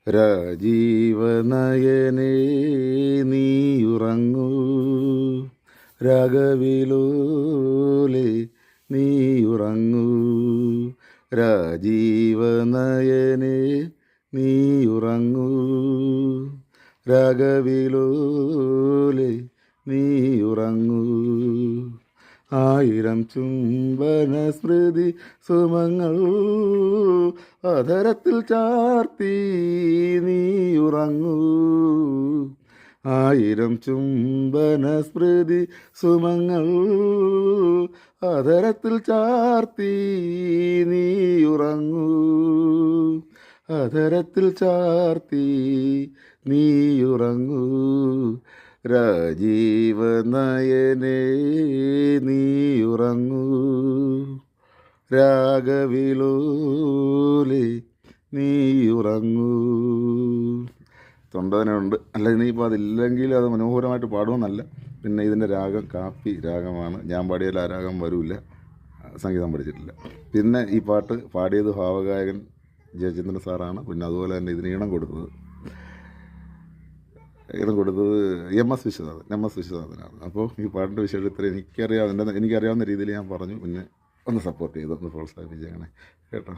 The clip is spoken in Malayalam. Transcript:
രാജീവനയനേ നീയുറങ്ങൂ, രാഗവിലോലെ നീയുറങ്ങൂ. രാജീവനയനേ നീയുറങ്ങൂ, രാഗവിലോലെ നീയുറങ്ങൂ. ആയിരം ചുംബന സ്മൃതി സുമങ്ങൾ അധരത്തിൽ ചാർത്തി നീയുറങ്ങൂ. ആയിരം ചുംബന സ്മൃതി സുമങ്ങൾ അധരത്തിൽ ചാർത്തി നീയുറങ്ങൂ. അധരത്തിൽ ചാർത്തി നീയുറങ്ങൂ. രാജീവനയനേ നീയുറങ്ങൂ, രാഗവിലോലെ നീയുറങ്ങൂ. തൊണ്ടവേദനയുണ്ട്, അല്ല ഇനിയിപ്പോൾ അതില്ലെങ്കിൽ അത് മനോഹരമായിട്ട് പാടുമെന്നല്ല. പിന്നെ ഇതിൻ്റെ രാഗം കാപ്പി രാഗമാണ്. ഞാൻ പാടിയാൽ ആ രാഗം വരില്ല, സംഗീതം പഠിച്ചിട്ടില്ല. പിന്നെ ഈ പാട്ട് പാടിയത് ഭാവഗായകൻ ജയചന്ദ്രൻ സാറാണ്. പിന്നെ അതുപോലെ തന്നെ ഇതിന് ഈണം കൊടുത്തത് എം എസ് വിശ്വനാഥനാണ്. അപ്പോൾ ഈ പാട്ടിൻ്റെ വിഷയത്തിൽ എനിക്കറിയാവുന്ന രീതിയിൽ ഞാൻ പറഞ്ഞു. പിന്നെ ഒന്ന് സപ്പോർട്ട് ചെയ്ത് ഒന്ന് പ്രോത്സാഹിപ്പിച്ചേക്കണേ കേട്ടോ.